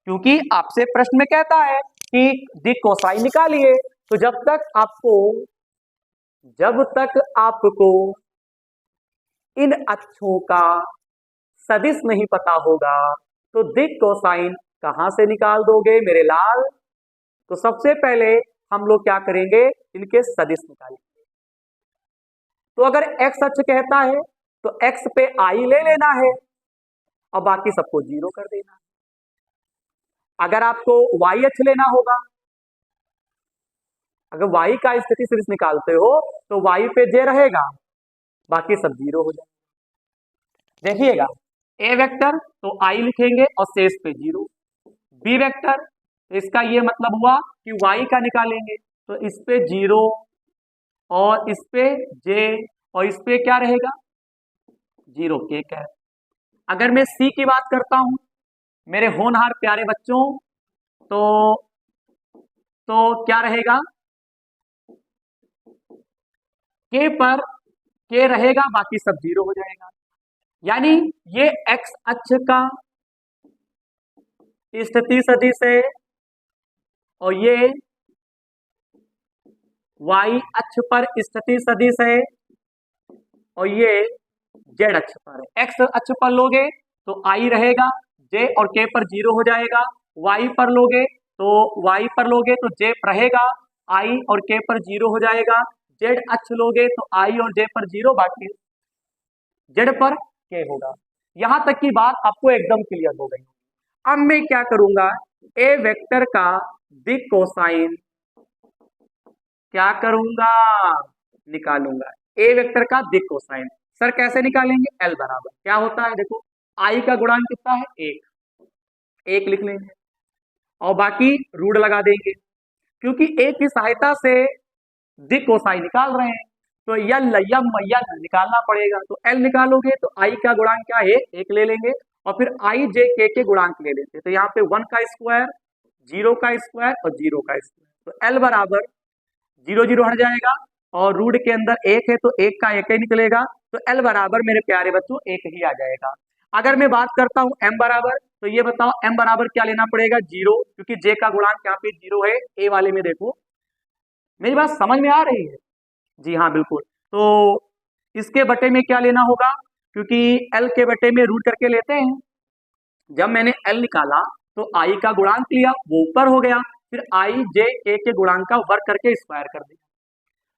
क्योंकि आपसे प्रश्न में कहता है कि दिक कोसाइन निकालिए, तो जब तक आपको इन अक्षों का सदिश नहीं पता होगा तो दिक कोसाइन कहां से निकाल दोगे मेरे लाल? तो सबसे पहले हम लोग क्या करेंगे, इनके सदिश निकालेंगे। तो अगर एक्स अक्ष कहता है तो एक्स पे आई ले लेना है और बाकी सबको 0 कर देना है। अगर आपको वाई अक्ष लेना होगा, अगर वाई का स्थिति सदिश निकालते हो तो वाई पे जे रहेगा, बाकी सब 0 हो जाएगा। देखिएगा ए वेक्टर तो आई लिखेंगे और शेष पे 0। बी वेक्टर तो इसका ये मतलब हुआ कि वाई का निकालेंगे तो इस पे 0 और इस पे जे और इस पे क्या रहेगा 0 के कैप। अगर मैं सी की बात करता हूं मेरे होनहार प्यारे बच्चों, तो क्या रहेगा? के पर के रहेगा, बाकी सब 0 हो जाएगा। यानी ये एक्स अक्ष का स्थिति सदिश है और ये वाई अक्ष पर स्थिति सदिश है और ये जेड अक्ष पर है। एक्स अक्ष पर लोगे तो आई रहेगा, जे और के पर 0 हो जाएगा। वाई पर लोगे तो जे रहेगा, आई और के पर 0 हो जाएगा। जेड अक्ष लोगे तो आई और जे पर 0, बाकी जेड पर के होगा। यहां तक की बात आपको एकदम क्लियर हो गई। अब मैं क्या करूंगा, ए वेक्टर का दिक कोसाइन क्या करूंगा, निकालूंगा। ए वेक्टर का दिक कोसाइन सर कैसे निकालेंगे? एल बराबर क्या होता है, देखो आई का गुणांक कितना है 1 लिख लेंगे और बाकी रूट लगा देंगे, क्योंकि ए की सहायता से दिक कोसाइन निकाल रहे हैं तो यल निकालना पड़ेगा। तो एल निकालोगे तो आई का गुणांक क्या है 1 ले लेंगे और फिर आई जे के गुणांक ले लेते, तो यहाँ पे 1 का स्क्वायर 0 का स्क्वायर और 0 का स्क्वायर। तो एल बराबर 0 0 हट जाएगा और रूट के अंदर 1 है तो 1 का 1 ही निकलेगा, तो एल बराबर मेरे प्यारे बच्चों 1 ही आ जाएगा। अगर मैं बात करता हूं एम बराबर, तो ये बताओ एम बराबर क्या लेना पड़ेगा 0, क्योंकि जे का गुणांक यहाँ पे 0 है। ए वाले में देखो, मेरी बात समझ में आ रही है? जी हाँ बिल्कुल। तो इसके बटे में क्या लेना होगा, क्योंकि एल के बटे में रूट करके लेते हैं। जब मैंने एल निकाला तो आई का गुणांक लिया, वो ऊपर हो गया, फिर आई जे के गुणांक का वर्ग करके स्क्वायर कर दिया,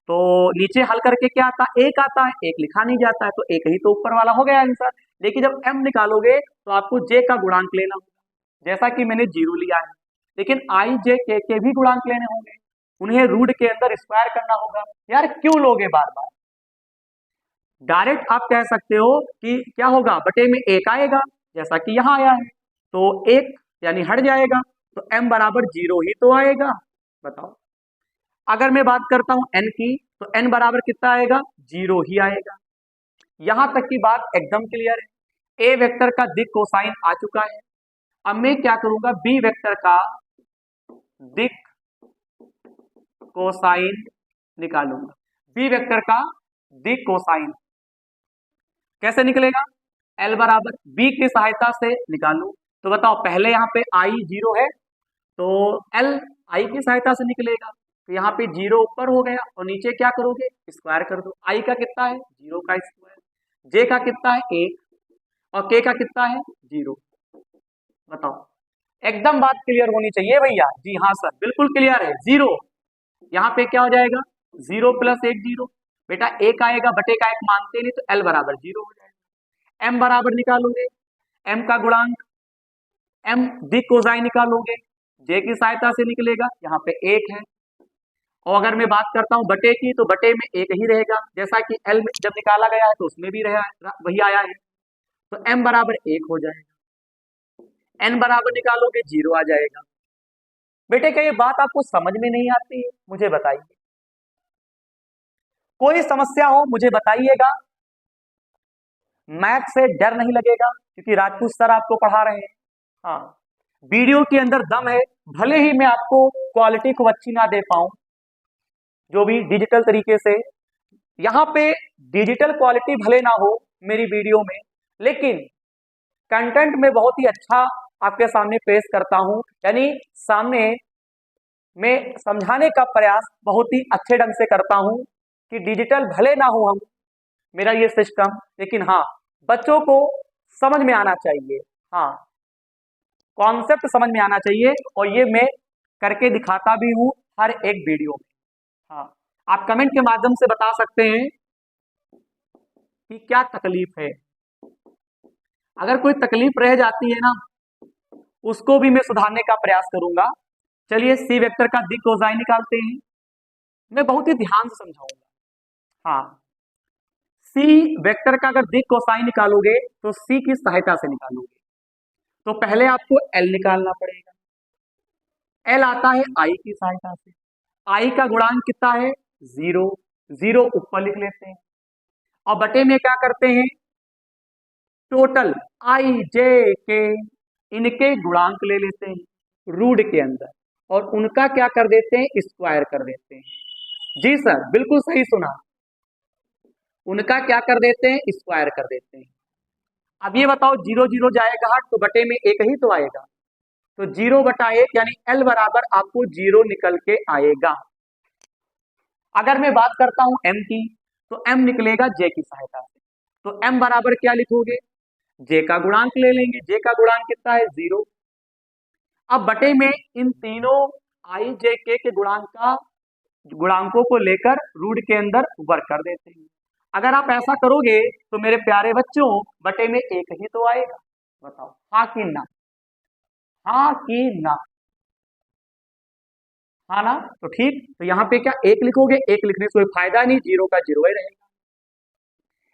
तो नीचे हल करके क्या आता है 1 आता है, 1 लिखा नहीं जाता है तो 1 ही तो ऊपर वाला हो गया आंसर। लेकिन जब m निकालोगे तो आपको j का गुणांक लेना होगा, जैसा कि मैंने 0 लिया है, लेकिन आई जे के भी गुणांक लेने होंगे, उन्हें रूट के अंदर स्क्वायर करना होगा। यार क्यों लोगे बार बार? डायरेक्ट आप कह सकते हो कि क्या होगा, बटे में 1 आएगा जैसा कि यहाँ आया है, तो 1 यानी हट जाएगा, तो m बराबर 0 ही तो आएगा। बताओ अगर मैं बात करता हूं n की, तो n बराबर कितना आएगा 0 ही आएगा। यहां तक की बात एकदम क्लियर है। ए वेक्टर का दिक कोसाइन आ चुका है अब मैं क्या करूंगा, बी वेक्टर का दिक कोसाइन निकालूंगा। बी वेक्टर का दिक कोसाइन कैसे निकलेगा, एल बराबर बी की सहायता से निकालू। तो बताओ, पहले यहाँ पे आई 0 है तो एल आई की सहायता से निकलेगा। तो यहाँ पे 0 ऊपर हो गया और नीचे क्या करोगे, स्क्वायर कर दो। आई का कितना है, 0 का स्क्वायर। जे का कितना है, 1, और के का कितना है, 0। बताओ, एकदम बात क्लियर होनी चाहिए भैया। जी हाँ सर, बिल्कुल क्लियर है। 0 यहाँ पे क्या हो जाएगा, 0 + 1 0। बेटा 1 आएगा, बटे का 1 मानते नहीं, तो एल बराबर 0 हो जाएगा। एम बराबर निकालोगे, एम का गुणांक, एम दिक कोसाइन निकालोगे, जे की सहायता से निकलेगा। यहाँ पे 1 है, और अगर मैं बात करता हूं बटे की, तो बटे में 1 ही रहेगा, जैसा कि एल में जब निकाला गया है तो उसमें भी रहा वही आया है। तो एम बराबर 1 हो जाएगा। एन बराबर निकालोगे, 0 आ जाएगा। बेटे क्या ये बात आपको समझ में नहीं आती है, मुझे बताइए। कोई समस्या हो मुझे बताइएगा। मैथ से डर नहीं लगेगा क्योंकि राजपूत सर आपको पढ़ा रहे हैं। हाँ, वीडियो के अंदर दम है, भले ही मैं आपको क्वालिटी को अच्छी ना दे पाऊं, जो भी डिजिटल तरीके से, यहाँ पे डिजिटल क्वालिटी भले ना हो मेरी वीडियो में, लेकिन कंटेंट में बहुत ही अच्छा आपके सामने पेश करता हूं। यानी सामने में समझाने का प्रयास बहुत ही अच्छे ढंग से करता हूं कि डिजिटल भले ना हो हम मेरा ये सिस्टम, लेकिन हाँ बच्चों को समझ में आना चाहिए। हाँ, कॉन्सेप्ट समझ में आना चाहिए, और ये मैं करके दिखाता भी हूं हर एक वीडियो में। हाँ, आप कमेंट के माध्यम से बता सकते हैं कि क्या तकलीफ है। अगर कोई तकलीफ रह जाती है ना, उसको भी मैं सुधारने का प्रयास करूंगा। चलिए सी वेक्टर का दिक कोसाइन निकालते हैं। मैं बहुत ही ध्यान से समझाऊंगा। हाँ, सी वेक्टर का अगर दिक कोसाइन निकालोगे तो सी की सहायता से निकालोगे। तो पहले आपको एल निकालना पड़ेगा। एल आता है आई की सहायता से। आई का गुणांक कितना है, 0। 0 ऊपर लिख लेते हैं, और बटे में क्या करते हैं, टोटल आई जे के इनके गुणांक ले लेते हैं रूट के अंदर, और उनका क्या कर देते हैं, स्क्वायर कर देते हैं। जी सर, बिल्कुल सही सुना, उनका क्या कर देते हैं, स्क्वायर कर देते हैं। अब ये बताओ, 0 0 जाएगा तो बटे में 1 ही तो आएगा। तो 0/1 यानी एल बराबर आपको 0 निकल के आएगा। अगर मैं बात करता हूं एम की, तो एम निकलेगा जे की सहायता से। तो एम बराबर क्या लिखोगे, जे का गुणांक ले लेंगे। जे का गुणांक कितना है, 0। अब बटे में इन तीनों आई जे के गुणांकों को लेकर रूट के अंदर वर्क कर देते हैं। अगर आप ऐसा करोगे तो मेरे प्यारे बच्चों बटे में 1 ही तो आएगा। बताओ हाँ कि ना, हाँ कि ना, हाँ ना, तो ठीक। तो यहाँ पे क्या 1 लिखोगे, 1 लिखने से कोई फायदा नहीं, 0 का 0 ही रहेगा।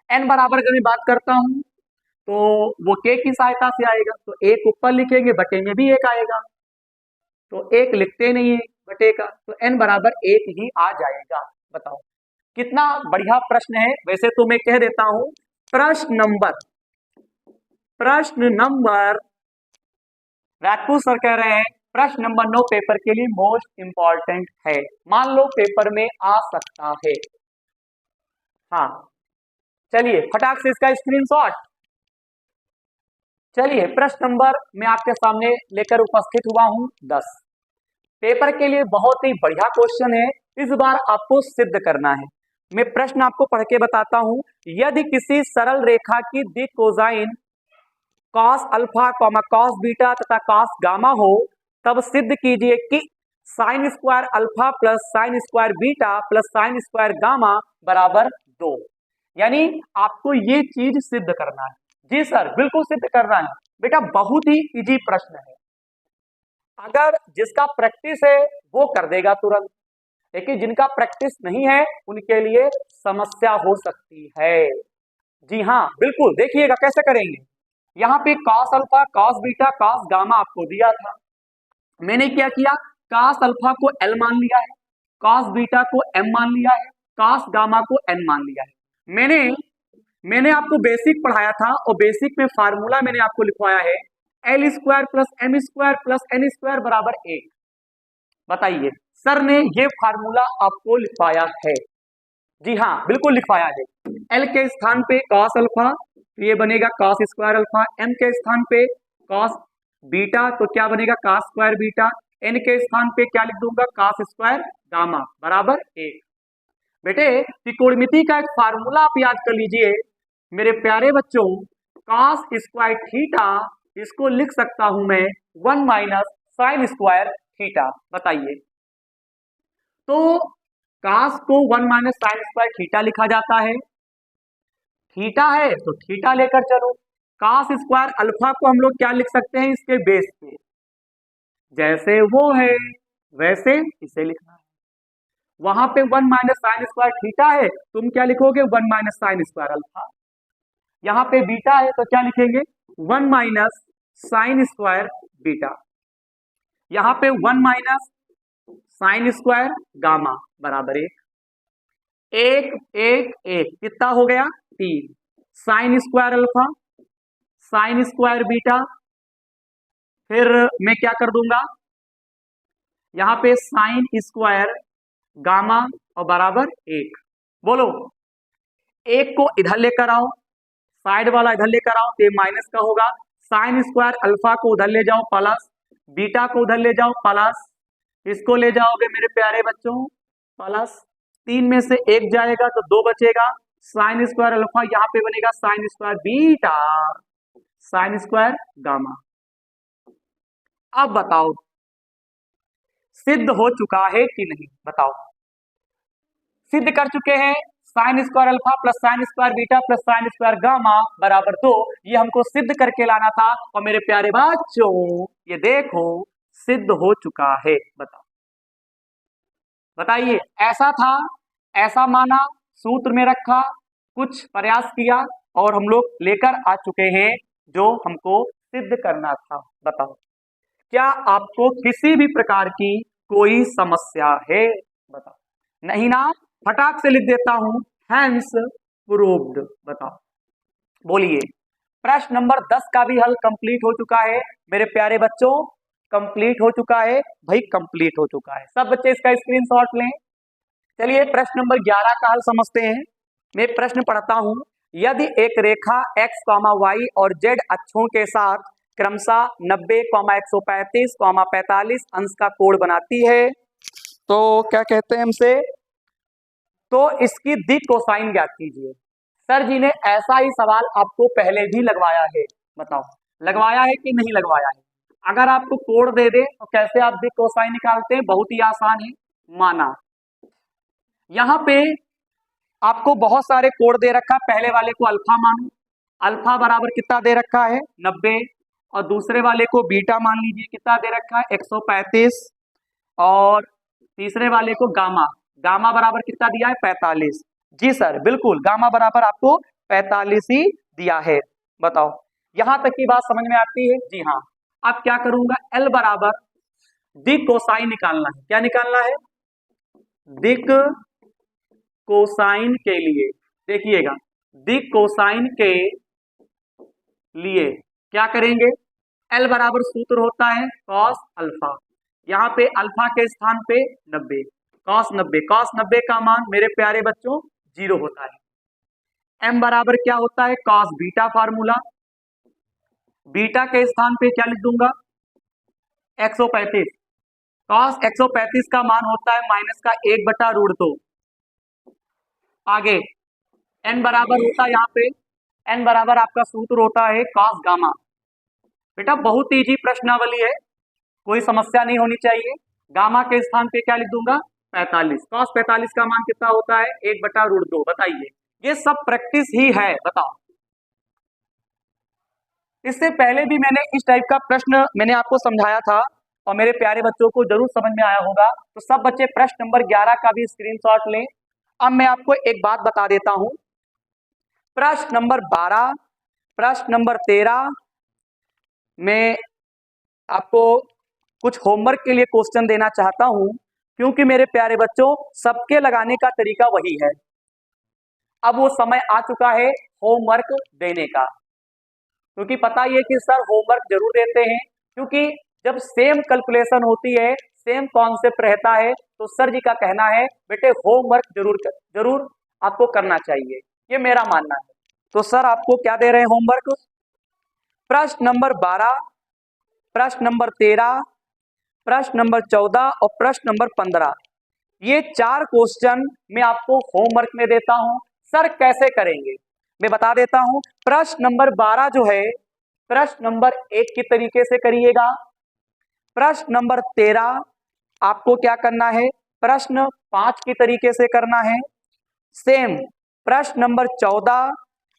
एन बराबर अगर मैं बात करता हूं तो वो के की सहायता से आएगा। तो 1 ऊपर लिखेंगे, बटे में भी 1 आएगा। तो 1 लिखते नहीं है बटे का, तो एन बराबर 1 ही आ जाएगा। बताओ कितना बढ़िया प्रश्न है। वैसे तो मैं कह देता हूं, प्रश्न नंबर राजपूत सर कह रहे हैं प्रश्न नंबर 9 पेपर के लिए मोस्ट इंपॉर्टेंट है। मान लो पेपर में आ सकता है। हाँ, चलिए फटाक से इसका स्क्रीनशॉट। चलिए प्रश्न नंबर मैं आपके सामने लेकर उपस्थित हुआ हूं 10। पेपर के लिए बहुत ही बढ़िया क्वेश्चन है, इस बार आपको सिद्ध करना है। मैं प्रश्न आपको पढ़ के बताता हूं। यदि किसी सरल रेखा की दिक cosine cos alpha cos beta तथा कॉस गामा हो, तब सिद्ध कीजिए कि sine square alpha plus sine square beta plus sine square gamma बराबर 2। यानी आपको ये चीज सिद्ध करना है। जी सर, बिल्कुल सिद्ध करना है बेटा, बहुत ही इजी प्रश्न है। अगर जिसका प्रैक्टिस है वो कर देगा तुरंत, लेकिन जिनका प्रैक्टिस नहीं है उनके लिए समस्या हो सकती है। जी हाँ बिल्कुल, देखिएगा कैसे करेंगे। यहाँ पे cos alpha cos beta cos gamma आपको दिया था। मैंने क्या किया, कॉस अल्फा को एल मान लिया है, कॉस बीटा को एम मान लिया है, कॉस गामा को एन मान लिया है। मैंने आपको बेसिक पढ़ाया था, और बेसिक में फार्मूला मैंने आपको लिखवाया है L square plus M square plus N square बराबर 1। बताइए, सर ने ये फार्मूला आपको लिखवाया है? जी हाँ, बिल्कुल लिखवाया है। एल के स्थान पे कॉस अल्फा, तो ये बनेगा कॉस स्क्वायर अल्फा। एम के स्थान पे कॉस बीटा, तो क्या बनेगा कॉस स्क्वायर बीटा। एन के स्थान पे क्या लिख दूंगा, कॉस स्क्वायर गामा बराबर 1। बेटे, त्रिकोणमिति का एक फार्मूला आप याद कर लीजिए मेरे प्यारे बच्चों। कॉस स्क्वायर थीटा, इसको लिख सकता हूं मैं 1 माइनस साइन स्क्वायर थीटा। बताइए, तो कॉस को 1 माइनस साइन स्क्वायर थीटा लिखा जाता है। थीटा है तो थीटा लेकर चलो। कॉस स्क्वायर अल्फा को हम लोग क्या लिख सकते हैं, इसके बेस पे, जैसे वो है वैसे इसे लिखना है। वहां पे 1 माइनस साइन स्क्वायर थीटा है, तुम क्या लिखोगे 1 माइनस साइन स्क्वायर अल्फा। यहाँ पे बीटा है तो क्या लिखेंगे 1 माइनस साइन स्क्वायर बीटा। यहाँ पे 1 माइनस साइन स्क्वायर गामा बराबर 1। एक एक एक कितना हो गया 3। Sine square alpha, sine square beta, फिर मैं क्या कर दूंगा यहाँ पे साइन स्क्वायर गामा और बराबर 1। बोलो, एक को इधर लेकर आओ, साइड वाला इधर लेकर आओ तो ये माइनस का होगा। साइन स्क्वायर अल्फा को उधर ले जाओ प्लस, बीटा को उधर ले जाओ प्लस, इसको ले जाओगे मेरे प्यारे बच्चों प्लस। 3 में से 1 जाएगा तो 2 बचेगा। साइन स्क्वायर अल्फा यहाँ पे बनेगा sine square beta, sine square gamma. अब बताओ सिद्ध हो चुका है कि नहीं, बताओ। सिद्ध कर चुके हैं, sine square alpha plus sine square beta plus sine square gamma बराबर 2। ये हमको सिद्ध करके लाना था और मेरे प्यारे बच्चों ये देखो सिद्ध हो चुका है। बताओ, बताइए, ऐसा था, ऐसा माना, सूत्र में रखा, कुछ प्रयास किया और हम लोग लेकर आ चुके हैं जो हमको सिद्ध करना था। बताओ, क्या आपको किसी भी प्रकार की कोई समस्या है? बताओ। नहीं ना, फटाक से लिख देता हूं, हैंस प्रूव्ड। बताओ, बोलिए। प्रश्न नंबर 10 का भी हल कंप्लीट हो चुका है मेरे प्यारे बच्चों, कंप्लीट हो चुका है भाई, कंप्लीट हो चुका है। सब बच्चे इसका स्क्रीनशॉट लें। चलिए प्रश्न नंबर 11 का हल समझते हैं। मैं प्रश्न पढ़ता हूं। यदि एक रेखा x, y और z अक्षों के साथ क्रमशः 90, 135, 45 अंश का कोण बनाती है तो क्या कहते हैं हमसे, तो इसकी दिक् कोसाइन ज्ञात कीजिए। सर जी ने ऐसा ही सवाल आपको पहले भी लगवाया है। बताओ, लगवाया है कि नहीं लगवाया है? अगर आपको कोण दे दे तो कैसे आप दिक् कोसाइन निकालते हैं? बहुत ही आसान है। माना यहां पे आपको बहुत सारे कोण दे रखा, पहले वाले को अल्फा मानो, अल्फा बराबर कितना दे रखा है 90, और दूसरे वाले को बीटा मान लीजिए कितना दे रखा है 135, और तीसरे वाले को गामा, गामा बराबर कितना दिया है 45। जी सर बिल्कुल, गामा बराबर आपको 45 ही दिया है। बताओ, यहां तक की बात समझ में आती है? जी हाँ। अब क्या करूंगा, एल बराबर दिक् कोसाइन निकालना है। क्या निकालना है? दिक् कोसाइन के लिए, देखिएगा, दिक् कोसाइन के लिए क्या करेंगे, एल बराबर सूत्र होता है कॉस अल्फा, यहाँ पे अल्फा के स्थान पे 90, कॉस 90, कॉस 90 का मान मेरे प्यारे बच्चों 0 होता है। एम बराबर क्या होता है, कॉस बीटा फार्मूला, बीटा के स्थान पे क्या लिख दूंगा 135, कॉस 135 का मान होता है माइनस का 1/√2। आगे एन बराबर होता है, यहाँ पे एन बराबर आपका सूत्र होता है कॉस गामा। बेटा बहुत इजी प्रश्नावली है, कोई समस्या नहीं होनी चाहिए। गामा के स्थान पे क्या लिख दूंगा 45, कॉस 45 का मान कितना होता है 1/√2। बताइए, ये सब प्रैक्टिस ही है। बताओ, इससे पहले भी मैंने इस टाइप का प्रश्न मैंने आपको समझाया था और मेरे प्यारे बच्चों को जरूर समझ में आया होगा। तो सब बच्चे प्रश्न नंबर 11 का भी स्क्रीनशॉट लें। अब मैं आपको एक बात बता देता हूं, प्रश्न नंबर 12, प्रश्न नंबर 13 में आपको कुछ होमवर्क के लिए क्वेश्चन देना चाहता हूं, क्योंकि मेरे प्यारे बच्चों सबके लगाने का तरीका वही है। अब वो समय आ चुका है होमवर्क देने का। क्योंकि पता ही है कि सर होमवर्क जरूर देते हैं, क्योंकि जब सेम कैलकुलेशन होती है, सेम कॉन्सेप्ट रहता है, तो सर जी का कहना है बेटे होमवर्क जरूर आपको करना चाहिए, ये मेरा मानना है। तो सर आपको क्या दे रहे हैं होमवर्क? प्रश्न नंबर 12, प्रश्न नंबर 13, प्रश्न नंबर 14 और प्रश्न नंबर 15, ये 4 क्वेश्चन मैं आपको होमवर्क में देता हूं। सर कैसे करेंगे मैं बता देता हूं। प्रश्न नंबर 12 जो है प्रश्न नंबर 1 की तरीके से करिएगा। प्रश्न नंबर 13 आपको क्या करना है, प्रश्न 5 की तरीके से करना है। सेम प्रश्न नंबर 14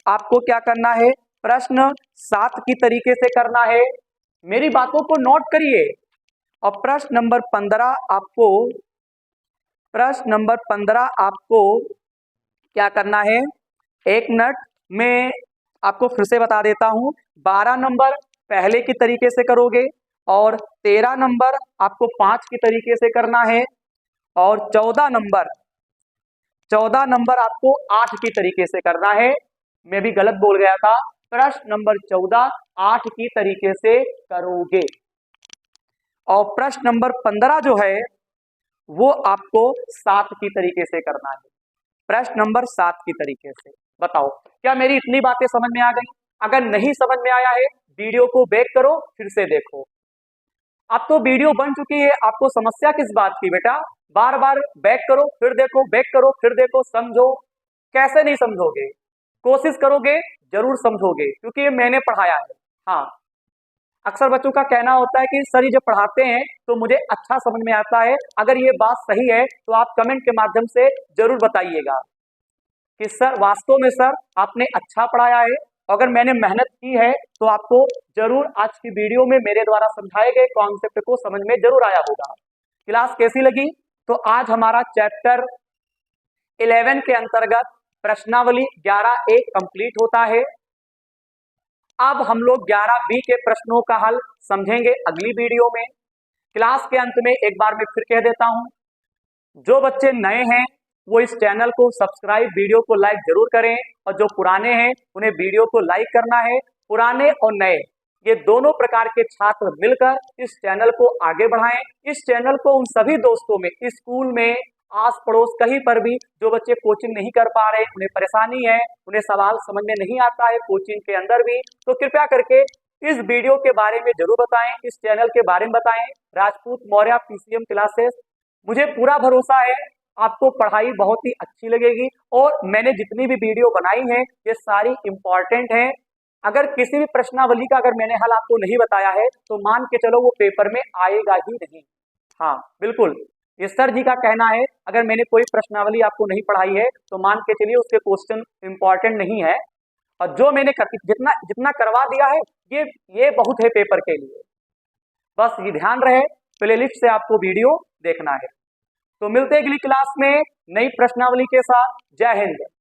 आपको क्या करना है, प्रश्न 7 की तरीके से करना है। मेरी बातों को नोट करिए। और प्रश्न नंबर 15 आपको क्या करना है, 1 मिनट में आपको फिर से बता देता हूं। 12 नंबर पहले की तरीके से करोगे और 13 नंबर आपको 5 की तरीके से करना है और 14 नंबर आपको 8 की तरीके से करना है। मैं भी गलत बोल गया था, प्रश्न नंबर 14 8 की तरीके से करोगे। और प्रश्न नंबर 15 जो है वो आपको 7 की तरीके से करना है, प्रश्न नंबर 7 की तरीके से। बताओ क्या मेरी इतनी बातें समझ में आ गई? अगर नहीं समझ में आया है वीडियो को बैक करो, फिर से देखो। अब तो वीडियो बन चुकी है, आपको समस्या किस बात की बेटा? बार बार बैक करो फिर देखो, बैक करो फिर देखो, समझो। कैसे नहीं समझोगे? कोशिश करोगे जरूर समझोगे, क्योंकि ये मैंने पढ़ाया है। हाँ, अक्सर बच्चों का कहना होता है कि सर ये जब पढ़ाते हैं तो मुझे अच्छा समझ में आता है। अगर ये बात सही है तो आप कमेंट के माध्यम से जरूर बताइएगा कि सर वास्तव में सर आपने अच्छा पढ़ाया है। अगर मैंने मेहनत की है तो आपको जरूर आज की वीडियो में मेरे द्वारा समझाए गए कॉन्सेप्ट को समझ में जरूर आया होगा। क्लास कैसी लगी? तो आज हमारा चैप्टर 11 के अंतर्गत प्रश्नावली 11A कंप्लीट होता है। अब हम लोग 11B के प्रश्नों का हल समझेंगे अगली वीडियो में। क्लास के अंत में एक बार मैं फिर कह देता हूं, जो बच्चे नए हैं वो इस चैनल को सब्सक्राइब, वीडियो को लाइक जरूर करें, और जो पुराने हैं उन्हें वीडियो को लाइक करना है। पुराने और नए ये दोनों प्रकार के छात्र मिलकर इस चैनल को आगे बढ़ाएं। इस चैनल को उन सभी दोस्तों में, स्कूल में, आस पड़ोस कहीं पर भी जो बच्चे कोचिंग नहीं कर पा रहे, उन्हें परेशानी है, उन्हें सवाल समझ में नहीं आता है कोचिंग के अंदर भी, तो कृपया करके इस वीडियो के बारे में जरूर बताएं, इस चैनल के बारे में बताएं, राजपूत मौर्य पीसीएम क्लासेस। मुझे पूरा भरोसा है आपको पढ़ाई बहुत ही अच्छी लगेगी, और मैंने जितनी भी वीडियो बनाई है ये सारी इंपॉर्टेंट है। अगर किसी भी प्रश्नावली का अगर मैंने हल आपको नहीं बताया है तो मान के चलो वो पेपर में आएगा ही नहीं। हाँ बिल्कुल, ये सर जी का कहना है, अगर मैंने कोई प्रश्नावली आपको नहीं पढ़ाई है तो मान के चलिए उसके क्वेश्चन इंपॉर्टेंट नहीं है, और जो मैंने जितना जितना करवा दिया है ये बहुत है पेपर के लिए। बस ये ध्यान रहे, प्लेलिस्ट से आपको वीडियो देखना है। तो मिलते हैं अगली क्लास में नई प्रश्नावली के साथ। जय हिंद।